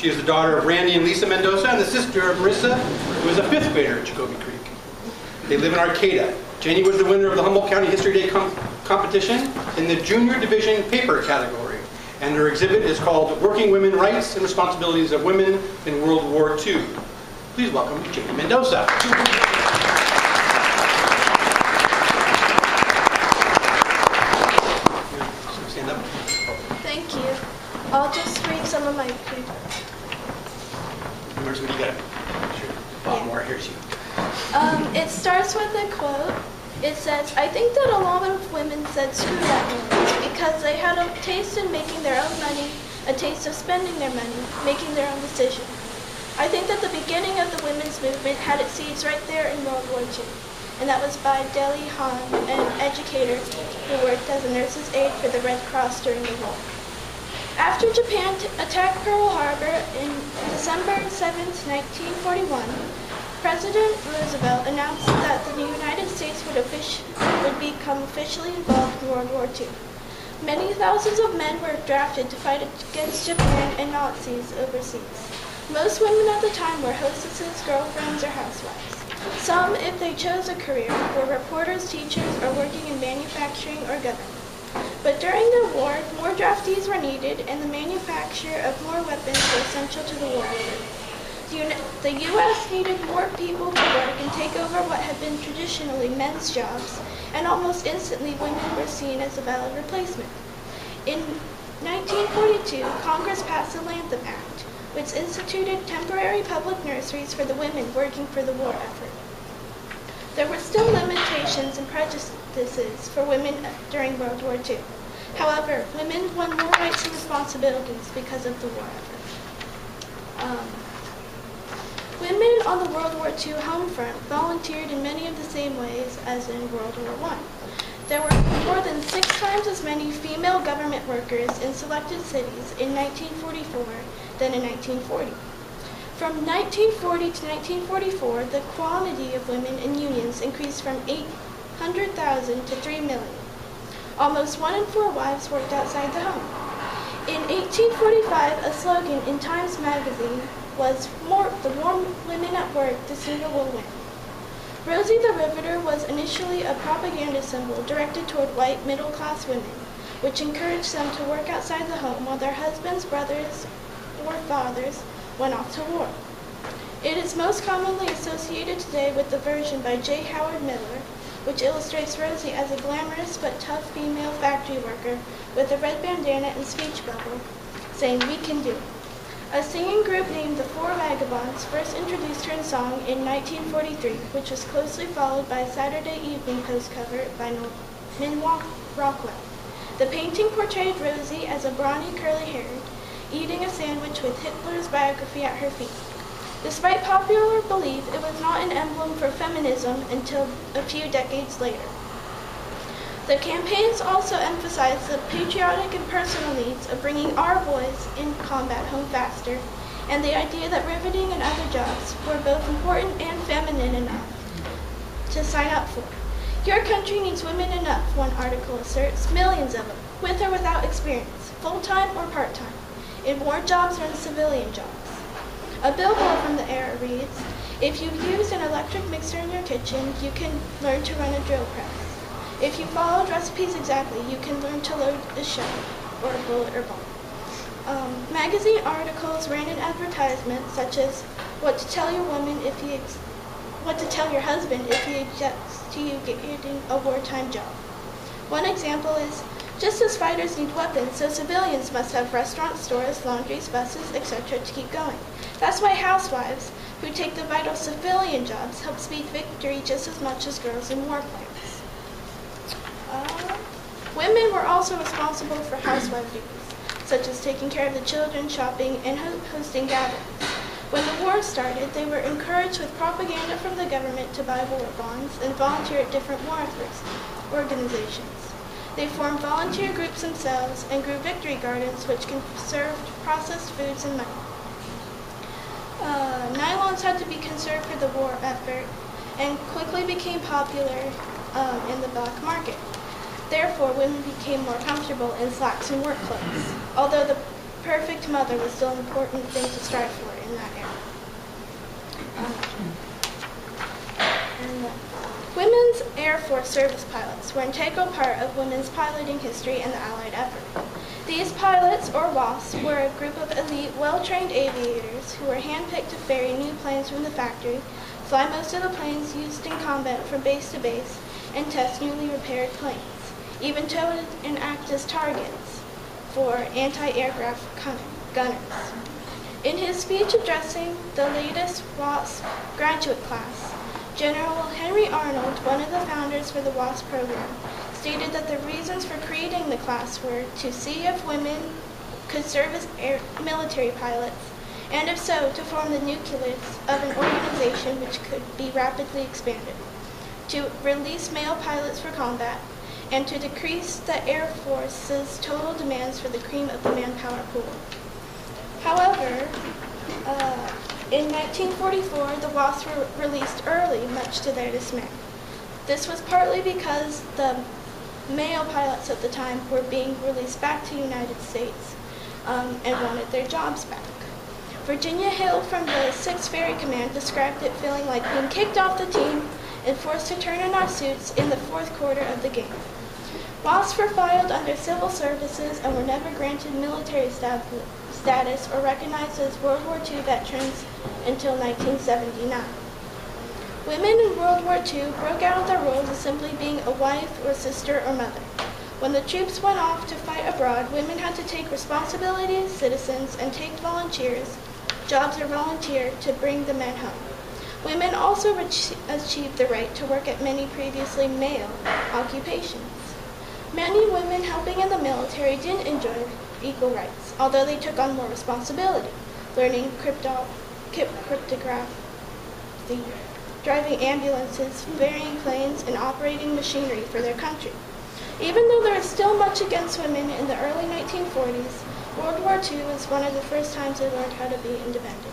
She is the daughter of Randy and Lisa Mendosa and the sister of Marissa, who is a 5th grader at Jacoby Creek. They live in Arcata. Janie was the winner of the Humboldt County History Day competition in the Junior Division Paper category, and her exhibit is called Working Women Rights and Responsibilities of Women in World War II. Please welcome Janie Mendosa. Stand up. Thank you. I'll just read some of my paper. Where's what you got? Sure. Bob Moore, here's you. It starts with a quote. It says, "I think that a lot of women said screw that movement because they had a taste in making their own money, a taste of spending their money, making their own decisions. I think that the beginning of the women's movement had its seeds right there in World War II." And that was by Deli Hahn, an educator who worked as a nurse's aide for the Red Cross during the war. After Japan attacked Pearl Harbor in December 7, 1941, President Roosevelt announced that the United States would become officially involved in World War II. Many thousands of men were drafted to fight against Japan and Nazis overseas. Most women at the time were hostesses, girlfriends, or housewives. Some, if they chose a career, were reporters, teachers, or working in manufacturing or government. But during the war, more draftees were needed, and the manufacture of more weapons was essential to the war effort. The U.S. needed more people to work and take over what had been traditionally men's jobs, and almost instantly women were seen as a valid replacement. In 1942, Congress passed the Lanham Act, which instituted temporary public nurseries for the women working for the war effort. There were still limitations and prejudices for women during World War II. However, women won more rights and responsibilities because of the war effort. Women on the World War II home front volunteered in many of the same ways as in World War I. There were more than 6 times as many female government workers in selected cities in 1944 than in 1940. From 1940 to 1944, the quantity of women in unions increased from 800,000 to 3 million. Almost 1 in 4 wives worked outside the home. In 1845, a slogan in Times magazine was, "The more women at work, the sooner we'll win." Rosie the Riveter was initially a propaganda symbol directed toward white middle-class women, which encouraged them to work outside the home while their husbands, brothers, or fathers went off to war. It is most commonly associated today with the version by J. Howard Miller, which illustrates Rosie as a glamorous but tough female factory worker with a red bandana and speech bubble, saying, "We can do it." A singing group named the Four Vagabonds first introduced her in song in 1943, which was closely followed by a Saturday Evening Post cover by Norman Rockwell. The painting portrayed Rosie as a brawny, curly-haired, eating a sandwich with Hitler's biography at her feet. Despite popular belief, it was not an emblem for feminism until a few decades later. The campaigns also emphasized the patriotic and personal needs of bringing our boys in combat home faster, and the idea that riveting and other jobs were both important and feminine enough to sign up for. "Your country needs women enough," one article asserts, "millions of them, with or without experience, full-time or part-time, in war jobs or in civilian jobs." A billboard from the era reads, "If you use an electric mixer in your kitchen, you can learn to run a drill press. If you followed recipes exactly, you can learn to load a shell or a bullet or bomb." Magazine articles ran in advertisements such as what to tell your husband if he objects to you getting a wartime job. One example is, "Just as fighters need weapons, so civilians must have restaurants, stores, laundries, buses, etc. to keep going. That's why housewives, who take the vital civilian jobs, help speed victory just as much as girls in war plants." Women were also responsible for housewife duties, such as taking care of the children, shopping, and hosting gatherings. When the war started, they were encouraged with propaganda from the government to buy war bonds and volunteer at different war organizations. They formed volunteer groups themselves and grew victory gardens, which conserved processed foods and money. Nylons had to be conserved for the war effort and quickly became popular in the black market. Therefore, women became more comfortable in slacks and work clothes. Although the perfect mother was still an important thing to strive for in that era. Women's Air Force service pilots were an integral part of women's piloting history and the Allied effort. These pilots, or WASPs, were a group of elite, well-trained aviators who were handpicked to ferry new planes from the factory, fly most of the planes used in combat from base to base, and test newly repaired planes, even tow and act as targets for anti-aircraft gunners. In his speech addressing the latest WASP graduate class, General Henry Arnold, one of the founders for the WASP program, stated that the reasons for creating the class were to see if women could serve as military pilots, and if so, to form the nucleus of an organization which could be rapidly expanded, to release male pilots for combat, and to decrease the Air Force's total demands for the cream of the manpower pool. However, in 1944, the WASPs were released early, much to their dismay. This was partly because the male pilots at the time were being released back to the United States and wanted their jobs back. Virginia Hill from the 6th Ferry Command described it feeling like being kicked off the team and forced to turn in our suits in the 4th quarter of the game. WASPs were filed under civil services and were never granted military status or recognized as World War II veterans until 1979. Women in World War II broke out of their roles as simply being a wife or sister or mother. When the troops went off to fight abroad, women had to take responsibility as citizens and take jobs or volunteer to bring the men home. Women also achieved the right to work at many previously male occupations. Many women helping in the military didn't enjoy equal rights, although they took on more responsibility, learning cryptography, driving ambulances, ferrying planes, and operating machinery for their country. Even though there was still much against women in the early 1940s, World War II was one of the first times they learned how to be independent.